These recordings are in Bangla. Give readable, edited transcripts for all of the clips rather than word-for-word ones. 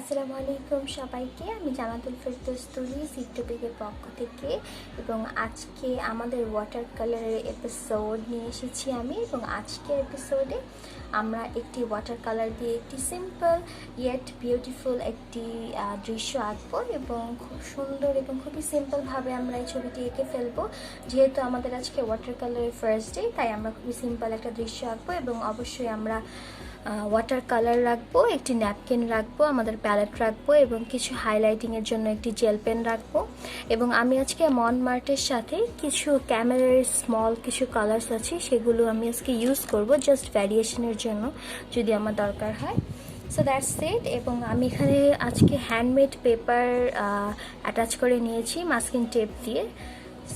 আসসালামু আলাইকুম সবাইকে। আমি জান্নাতুল ফেরদৌস তুলি সিটপিকের পক্ষ থেকে, এবং আজকে আমাদের ওয়াটার কালারের এপিসোড নিয়ে এসেছি আমি। এবং আজকের এপিসোডে আমরা একটি ওয়াটার কালার দিয়ে একটি সিম্পল ইয়েট বিউটিফুল একটি দৃশ্য আঁকবো, এবং খুব সুন্দর এবং খুবই সিম্পলভাবে আমরা এই ছবিটি এঁকে ফেলবো। যেহেতু আমাদের আজকে ওয়াটার কালারের ফার্স্ট ডে, তাই আমরা খুবই সিম্পল একটা দৃশ্য আঁকবো। এবং অবশ্যই আমরা ওয়াটার কালার রাখবো, একটি ন্যাপকিন রাখবো, আমাদের প্যালেট রাখবো, এবং কিছু হাইলাইটিংয়ের জন্য একটি জেল পেন রাখবো। এবং আমি আজকে মনমার্টের সাথে কিছু ক্যামেরার স্মল কিছু কালার্স আছে, সেগুলো আমি আজকে ইউজ করব জাস্ট ভ্যারিয়েশনের জন্য যদি আমার দরকার হয়। So that's it. এবং আমি এখানে আজকে হ্যান্ডমেড পেপার অ্যাটাচ করে নিয়েছি মাস্কিং টেপ দিয়ে।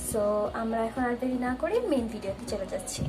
সো আমরা এখন আর দেরি না করে মেন ভিডিওতে চলে যাচ্ছি।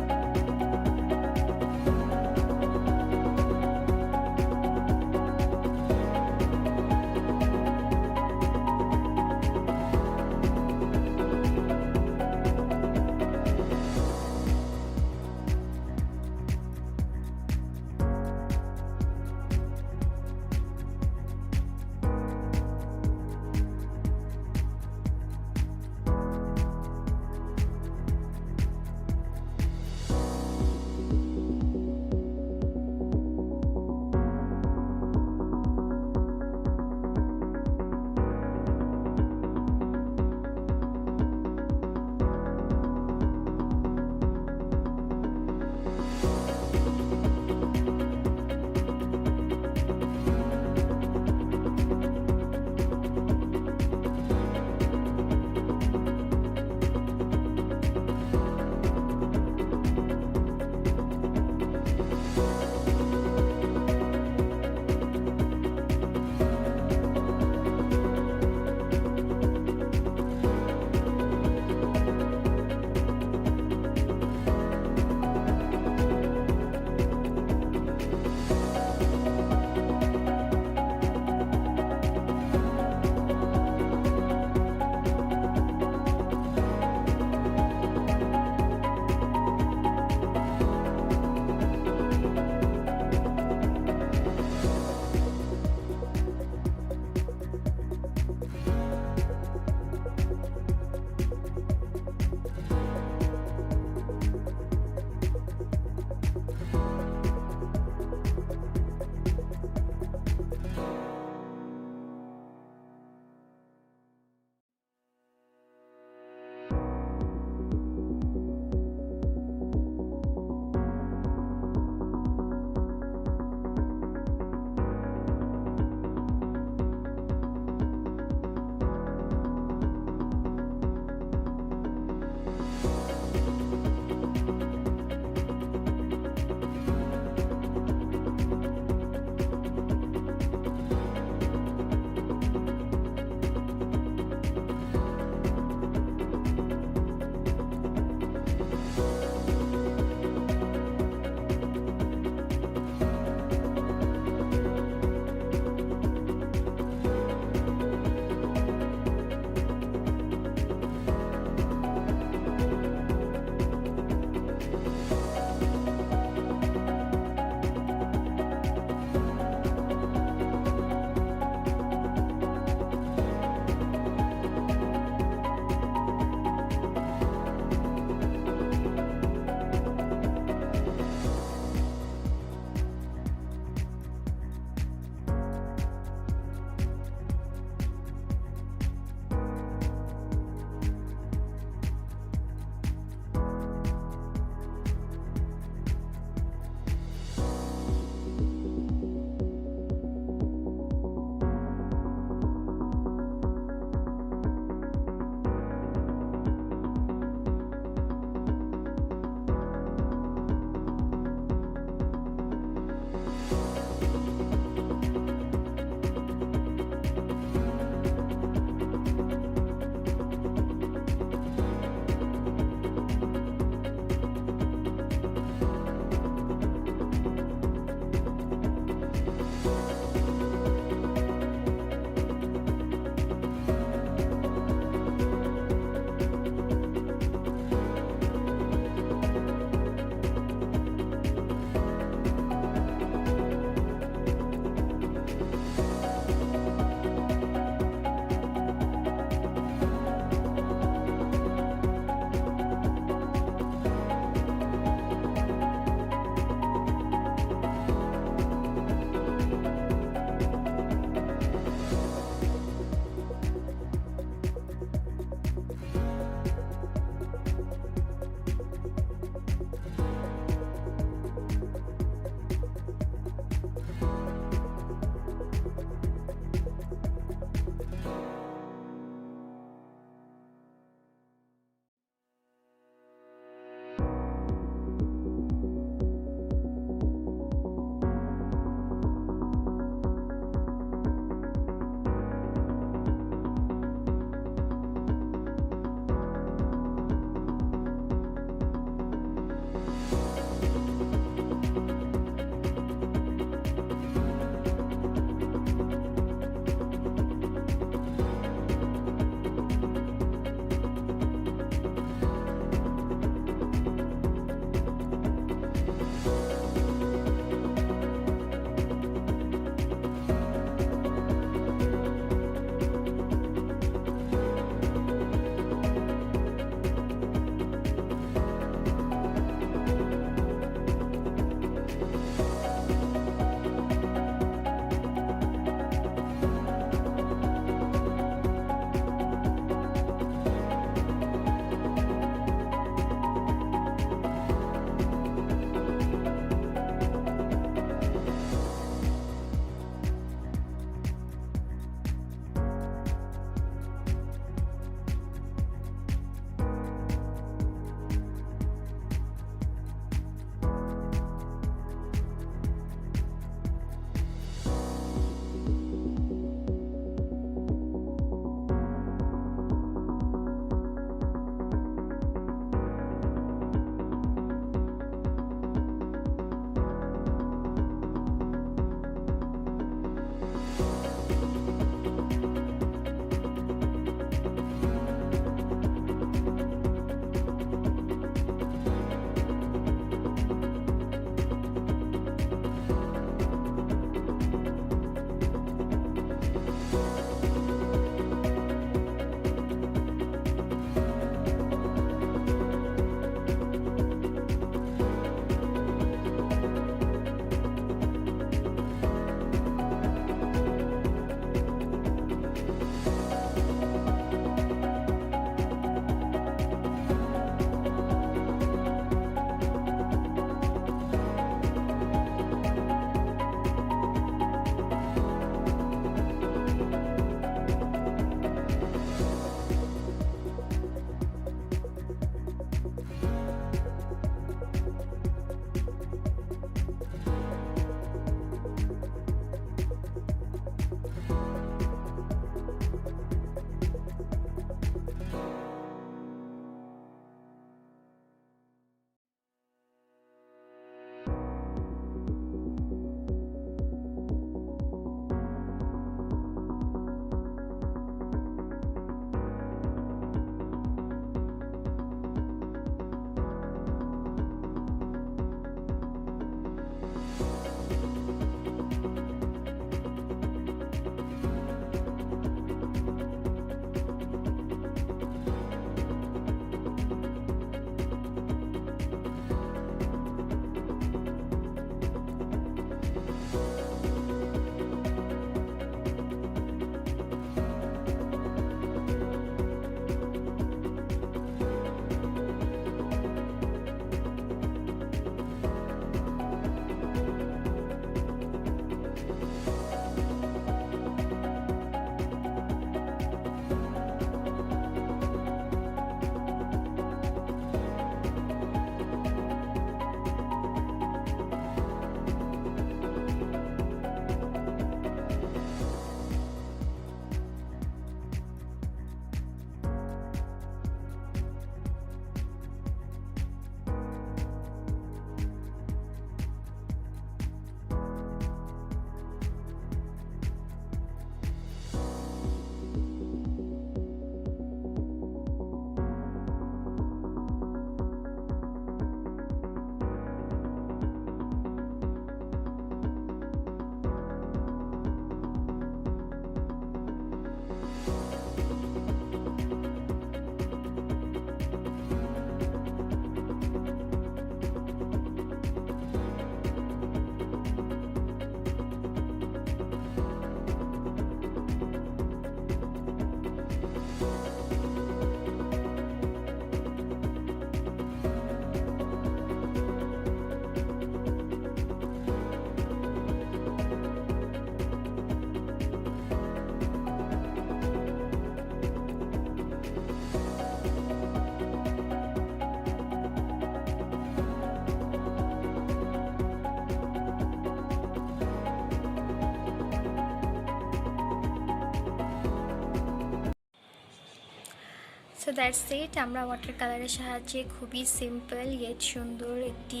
That's it. আমরা ওয়াটার কালারের সাহায্যে খুবই সিম্পল ইয়েট সুন্দর একটি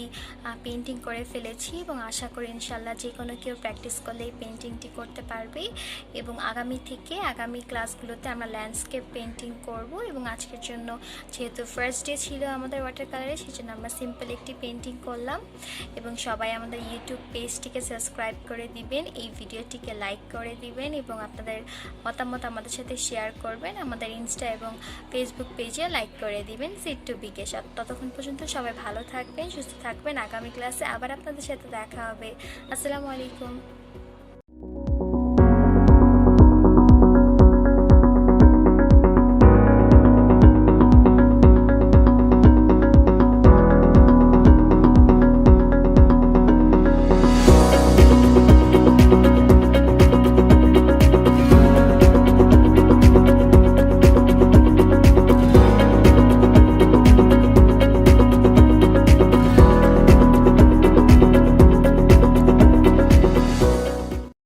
পেন্টিং করে ফেলেছি এবং আশা করি ইনশাল্লাহ যে কোনো কেউ প্র্যাকটিস করলে এই পেন্টিংটি করতে পারবে। এবং আগামী ক্লাসগুলোতে আমরা ল্যান্ডস্কেপ পেন্টিং করব। এবং আজকের জন্য যেহেতু ফার্স্ট ডে ছিল আমাদের ওয়াটার কালারে, সেই জন্য আমরা সিম্পল একটি পেন্টিং করলাম। এবং সবাই আমাদের ইউটিউব পেজটিকে সাবস্ক্রাইব করে দিবেন, এই ভিডিওটিকে লাইক করে দিবেন এবং আপনাদের মতামত আমাদের সাথে শেয়ার করবেন। আমাদের ইনস্টা এবং ফেসবুক পেজে লাইক করে দিবেন সিড2বিকে। ততক্ষণ পর্যন্ত সবাই ভালো থাকবেন, সুস্থ থাকবেন। আগামী ক্লাসে আবার আপনাদের সাথে দেখা হবে। আসসালামু আলাইকুম।